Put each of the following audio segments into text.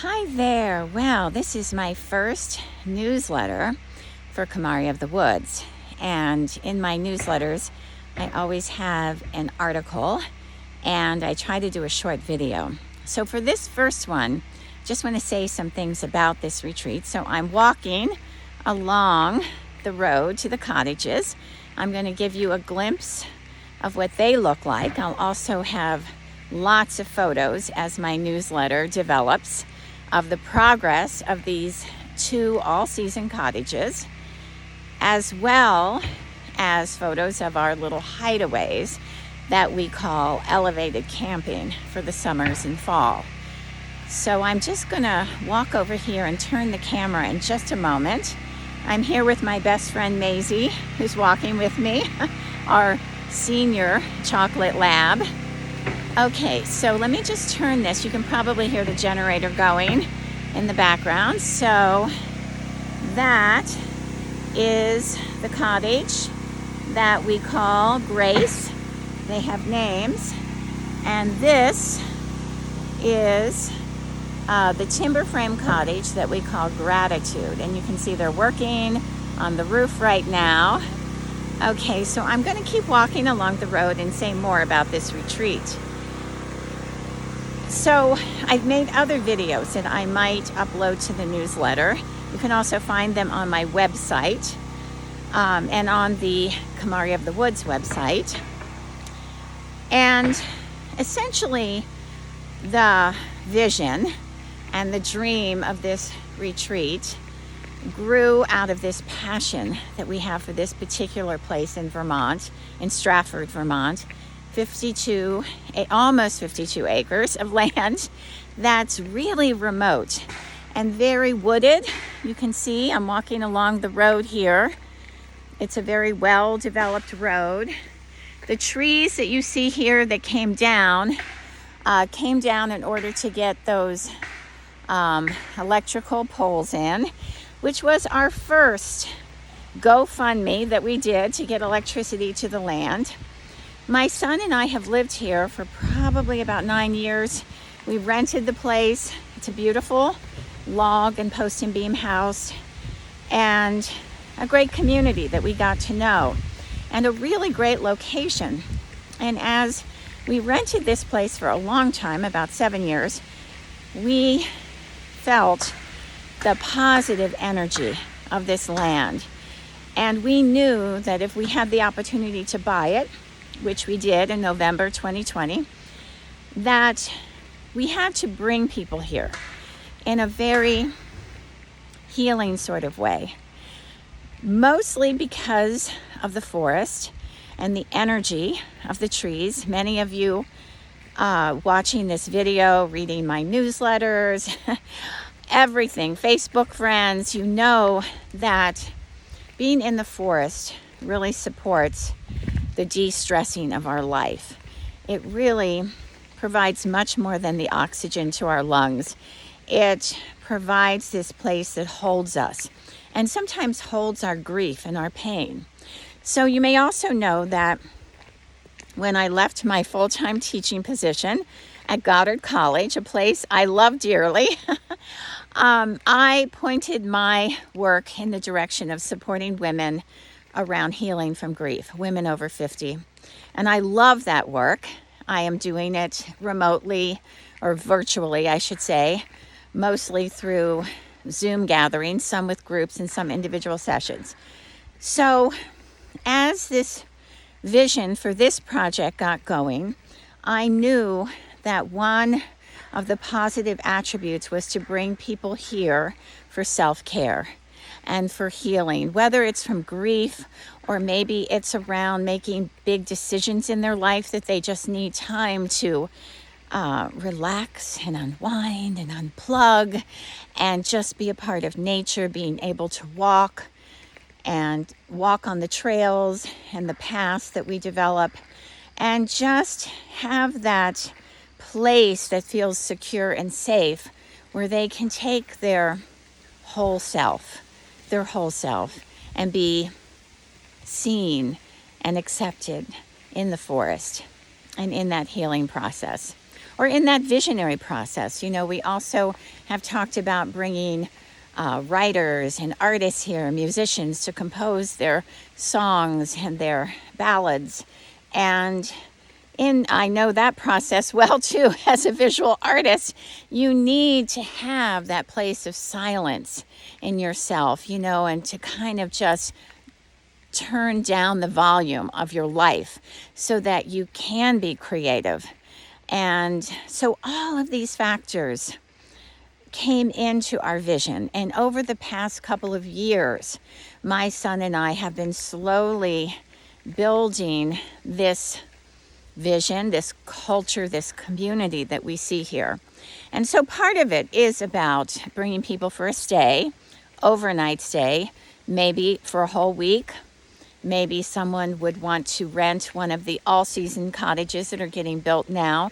Hi there. Well, this is my first newsletter for Kumari of the Woods. And in my newsletters, I always have an article and I try to do a short video. So for this first one, just want to say some things about this retreat. So I'm walking along the road to the cottages. I'm going to give you a glimpse of what they look like. I'll also have lots of photos as my newsletter develops of the progress of these two all-season cottages, as well as photos of our little hideaways that we call elevated camping for the summers and fall. So I'm just gonna walk over here and turn the camera in just a moment. I'm here with my best friend Maisie, who's walking with me, our senior chocolate lab. Okay, so let me just turn this. You can probably hear the generator going in the background. So that is the cottage that we call Grace. They have names. And this is the timber frame cottage that we call Gratitude. And you can see they're working on the roof right now. Okay, so I'm going to keep walking along the road and say more about this retreat. So I've made other videos that I might upload to the newsletter. You can also find them on my website and on the Kumari of the Woods website. And essentially, the vision and the dream of this retreat grew out of this passion that we have for this particular place in Vermont, in Stratford, Vermont. Almost 52 acres of land that's really remote and very wooded. You can see I'm walking along the road here. It's a very well-developed road. The trees that you see here that came down in order to get those electrical poles in, which was our first GoFundMe that we did to get electricity to the land. My son and I have lived here for probably about 9 years. We rented the place. It's a beautiful log and post and beam house and a great community that we got to know and a really great location. And as we rented this place for a long time, about 7 years, we felt the positive energy of this land. And we knew that if we had the opportunity to buy it, which we did in November 2020, that we had to bring people here in a very healing sort of way, mostly because of the forest and the energy of the trees. Many of you watching this video, reading my newsletters, everything, Facebook friends, you know that being in the forest really supports the de-stressing of our life. It really provides much more than the oxygen to our lungs. It provides this place that holds us and sometimes holds our grief and our pain. So you may also know that when I left my full-time teaching position at Goddard College, a place I love dearly, I pointed my work in the direction of supporting women around healing from grief, women over 50. And I love that work. I am doing it remotely, or virtually, I should say, mostly through Zoom gatherings, some with groups and some individual sessions. So as this vision for this project got going, I knew that one of the positive attributes was to bring people here for self-care and for healing, whether it's from grief or maybe it's around making big decisions in their life that they just need time to relax and unwind and unplug and just be a part of nature, being able to walk on the trails and the paths that we develop and just have that place that feels secure and safe where they can take their whole self and be seen and accepted in the forest and in that healing process. or in that visionary process. We also have talked about bringing writers and artists here, musicians, to compose their songs and their ballads. And I know that process well too. As a visual artist, you need to have that place of silence in yourself, and to kind of just turn down the volume of your life so that you can be creative. And so all of these factors came into our vision. And over the past couple of years, my son and I have been slowly building this vision, this culture, this community that we see here. And so part of it is about bringing people for a stay, overnight stay, maybe for a whole week. Maybe someone would want to rent one of the all-season cottages that are getting built now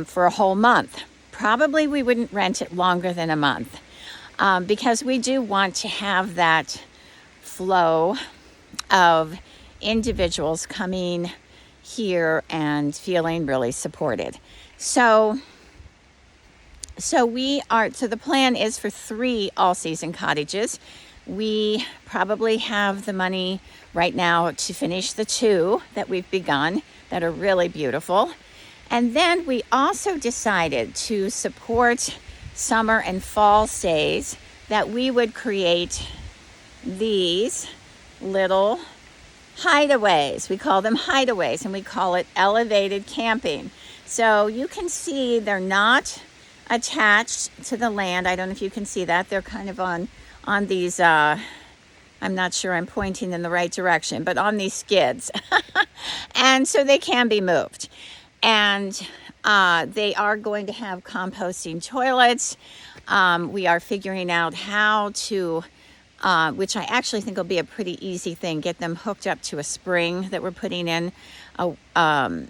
for a whole month. Probably we wouldn't rent it longer than a month because we do want to have that flow of individuals coming here and feeling really supported. So the plan is for 3 all-season cottages. We probably have the money right now to finish the 2 that we've begun that are really beautiful. And then we also decided to support summer and fall stays, that we would create these little hideaways. We call them hideaways, and we call it elevated camping. So you can see they're not attached to the land. I don't know if you can see that. They're kind of on these, I'm not sure I'm pointing in the right direction, but on these skids. And so they can be moved. And they are going to have composting toilets. We are figuring out how to, which I actually think will be a pretty easy thing, get them hooked up to a spring that we're putting in. And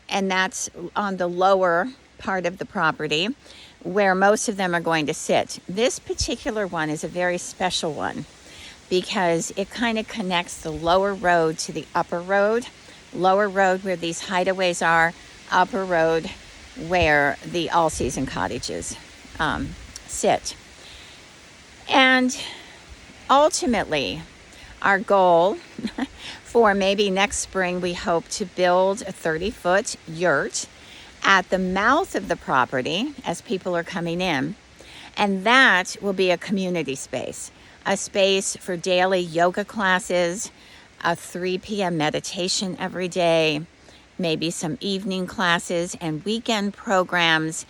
that's on the lower part of the property where most of them are going to sit. This particular one is a very special one because it kind of connects the lower road to the upper road. Lower road where these hideaways are, upper road where the all-season cottages sit. And ultimately, our goal for maybe next spring, we hope to build a 30-foot yurt at the mouth of the property as people are coming in. And that will be a community space, a space for daily yoga classes, a 3 p.m. meditation every day, maybe some evening classes and weekend programs.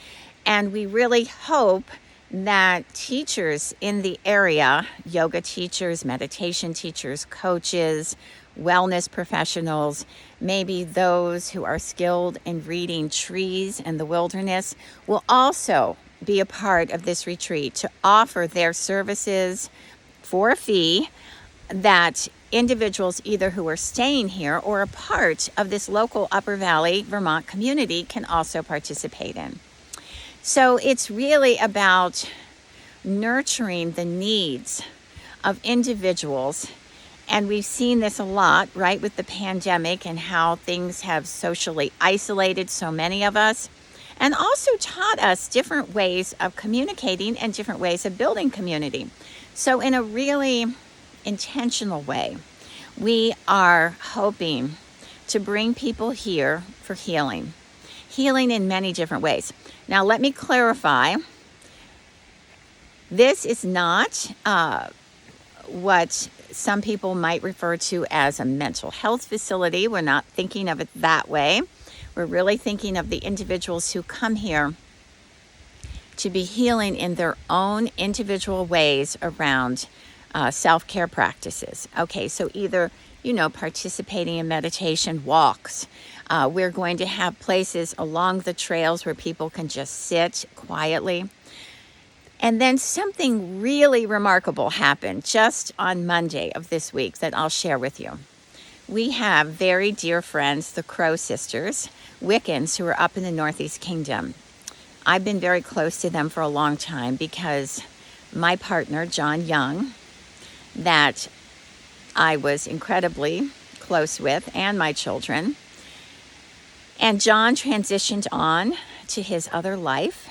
And we really hope that teachers in the area, yoga teachers, meditation teachers, coaches, wellness professionals, maybe those who are skilled in reading trees and the wilderness, will also be a part of this retreat to offer their services for a fee that individuals either who are staying here or a part of this local Upper Valley, Vermont community can also participate in. So it's really about nurturing the needs of individuals. And we've seen this a lot, right, with the pandemic and how things have socially isolated so many of us, and also taught us different ways of communicating and different ways of building community. So in a really intentional way, we are hoping to bring people here for healing in many different ways. Now, let me clarify. This is not what some people might refer to as a mental health facility. We're not thinking of it that way. We're really thinking of the individuals who come here to be healing in their own individual ways around self-care practices. Okay, so either, participating in meditation walks. We're going to have places along the trails where people can just sit quietly. And then something really remarkable happened just on Monday of this week that I'll share with you. We have very dear friends, the Crow sisters, Wiccans, who are up in the Northeast Kingdom. I've been very close to them for a long time because my partner, John Young, that I was incredibly close with, and my children. And John transitioned on to his other life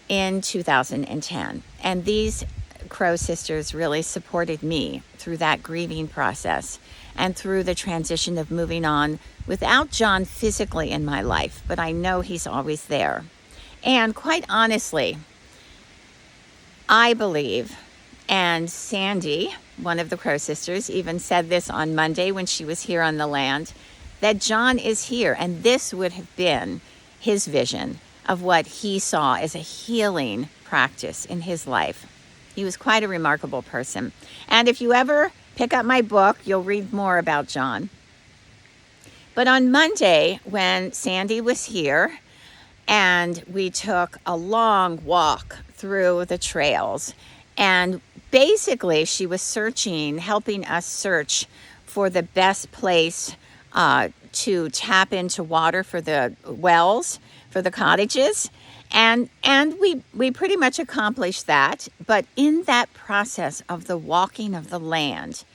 in 2010. And these Crow sisters really supported me through that grieving process and through the transition of moving on without John physically in my life, but I know he's always there. And quite honestly, I believe, and Sandy, one of the Crow sisters, even said this on Monday when she was here on the land, that John is here, and this would have been his vision of what he saw as a healing practice in his life. He was quite a remarkable person. And if you ever pick up my book, you'll read more about John. But on Monday, when Sandy was here, and we took a long walk through the trails, and basically she was helping us search for the best place to tap into water for the wells, for the cottages. And we pretty much accomplished that. But in that process of the walking of the land,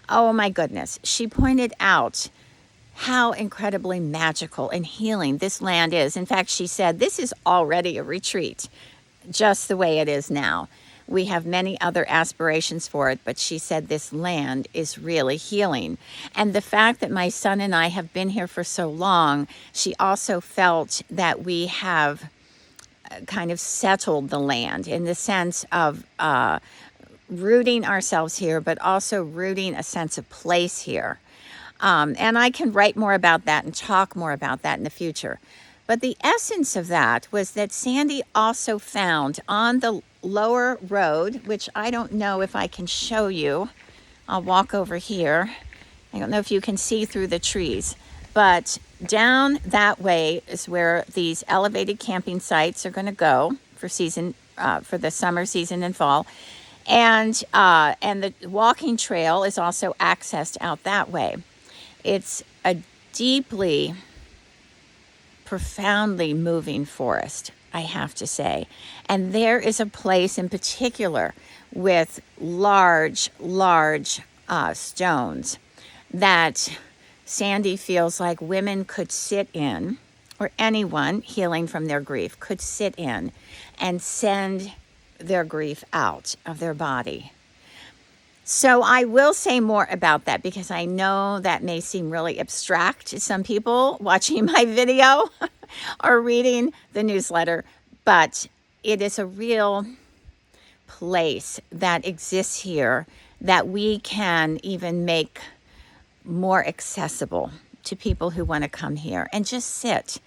oh my goodness, she pointed out how incredibly magical and healing this land is. In fact, she said, this is already a retreat, just the way it is now. We have many other aspirations for it, but she said this land is really healing. And the fact that my son and I have been here for so long, she also felt that we have kind of settled the land in the sense of rooting ourselves here, but also rooting a sense of place here. And I can write more about that and talk more about that in the future. But the essence of that was that Sandy also found on the lower road, which I don't know if I can show you. I'll walk over here. I don't know if you can see through the trees, but down that way is where these elevated camping sites are going to go for the summer season and fall. And the walking trail is also accessed out that way. It's a deeply, profoundly moving forest, I have to say. And there is a place in particular with large stones that Sandy feels like women could sit in, or anyone healing from their grief could sit in and send their grief out of their body. So I will say more about that because I know that may seem really abstract to some people watching my video or reading the newsletter, but it is a real place that exists here that we can even make more accessible to people who want to come here and just sit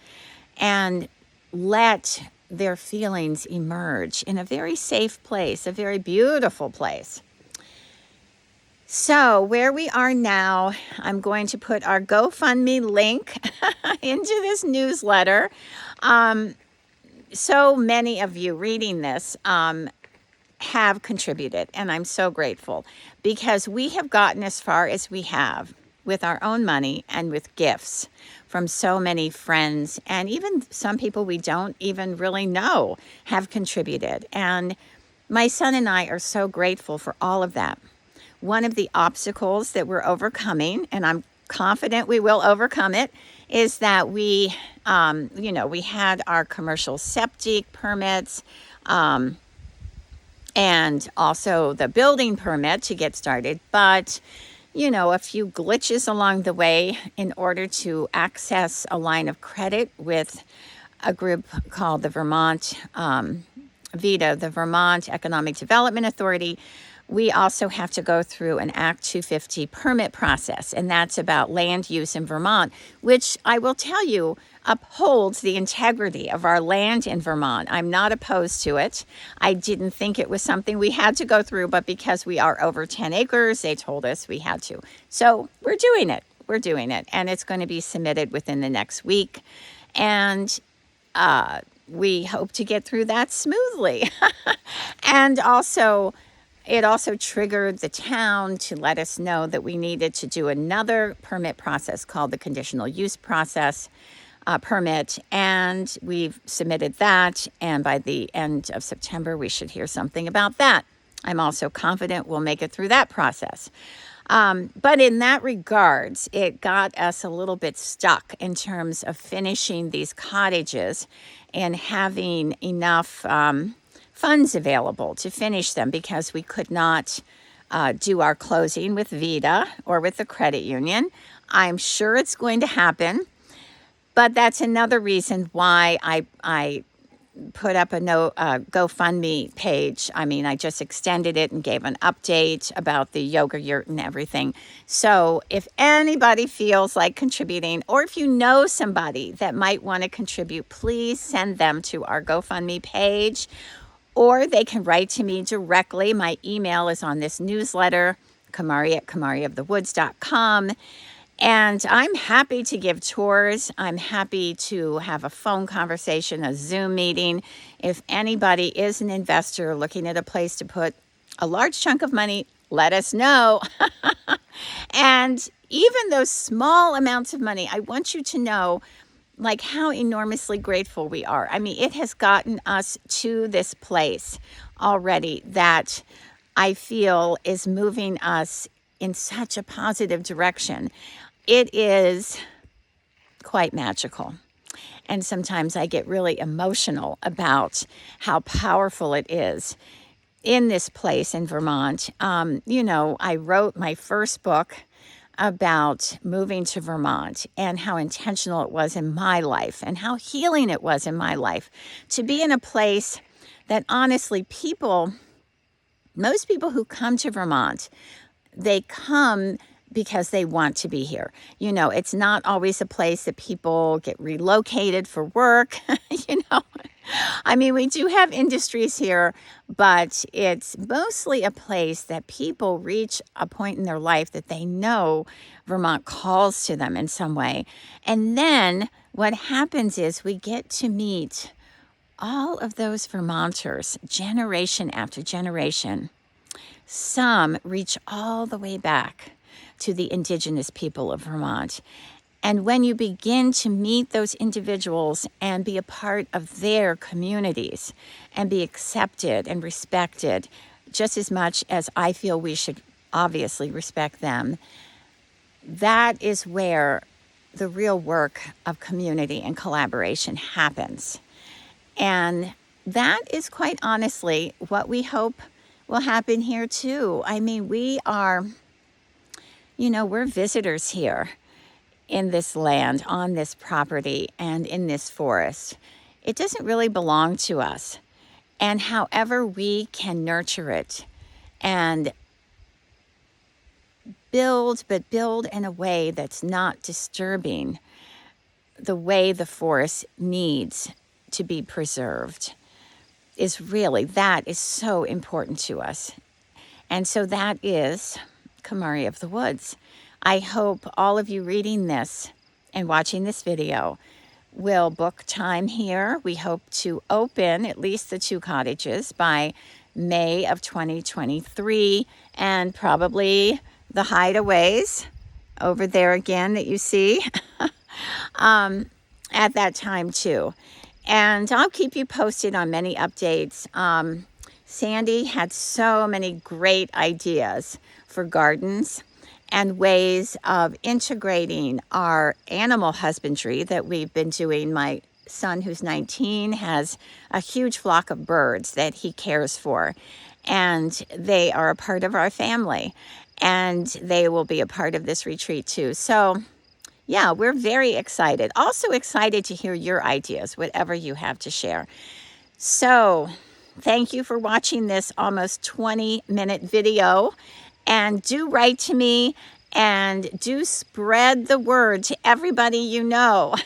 and let their feelings emerge in a very safe place, a very beautiful place. So where we are now, I'm going to put our GoFundMe link into this newsletter. So many of you reading this have contributed, and I'm so grateful because we have gotten as far as we have with our own money and with gifts from so many friends, and even some people we don't even really know have contributed. And my son and I are so grateful for all of that. One of the obstacles that we're overcoming, and I'm confident we will overcome it, is that we had our commercial septic permits and also the building permit to get started. But, a few glitches along the way in order to access a line of credit with a group called the Vermont VEDA, the Vermont Economic Development Authority. We also have to go through an Act 250 permit process, and that's about land use in Vermont, which I will tell you upholds the integrity of our land in Vermont. I'm not opposed to it. I didn't think it was something we had to go through, but because we are over 10 acres, they told us we had to. So we're doing it. And it's going to be submitted within the next week. And we hope to get through that smoothly. And also, it also triggered the town to let us know that we needed to do another permit process called the conditional use process permit, and we've submitted that, and by the end of September we should hear something about that. I'm also confident we'll make it through that process. But in that regards, it got us a little bit stuck in terms of finishing these cottages and having enough funds available to finish them, because we could not do our closing with Vita or with the credit union. I'm sure it's going to happen, but that's another reason why I put up a GoFundMe page. I mean, I just extended it and gave an update about the yoga yurt and everything. So if anybody feels like contributing, or if you know somebody that might want to contribute, please send them to our GoFundMe page, or they can write to me directly. My email is on this newsletter, kumari@kumariofthewoods.com. And I'm happy to give tours. I'm happy to have a phone conversation, a Zoom meeting. If anybody is an investor looking at a place to put a large chunk of money, let us know. And even those small amounts of money, I want you to know like how enormously grateful we are. I mean, it has gotten us to this place already that I feel is moving us in such a positive direction. It is quite magical. And sometimes I get really emotional about how powerful it is in this place in Vermont. I wrote my first book about moving to Vermont and how intentional it was in my life and how healing it was in my life to be in a place that honestly most people who come to Vermont, they come because they want to be here. It's not always a place that people get relocated for work. I mean, we do have industries here, but it's mostly a place that people reach a point in their life that they know Vermont calls to them in some way. And then what happens is we get to meet all of those Vermonters, generation after generation. Some reach all the way back to the indigenous people of Vermont. And when you begin to meet those individuals and be a part of their communities and be accepted and respected, just as much as I feel we should obviously respect them, that is where the real work of community and collaboration happens. And that is quite honestly what we hope will happen here too. I mean, we're visitors here in this land, on this property, and in this forest. It doesn't really belong to us. And however we can nurture it and build in a way that's not disturbing the way the forest needs to be preserved, that is so important to us. And so that is Kumari of the Woods. I hope all of you reading this and watching this video will book time here. We hope to open at least the 2 cottages by May of 2023, and probably the hideaways over there again that you see at that time too. And I'll keep you posted on many updates. Sandy had so many great ideas for gardens and ways of integrating our animal husbandry that we've been doing. My son, who's 19, has a huge flock of birds that he cares for, and they are a part of our family, and they will be a part of this retreat too. So yeah, we're very excited. Also excited to hear your ideas, whatever you have to share. So thank you for watching this almost 20-minute video. And do write to me and do spread the word to everybody you know.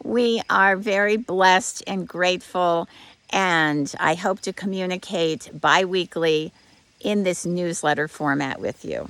We are very blessed and grateful, and I hope to communicate bi-weekly in this newsletter format with you.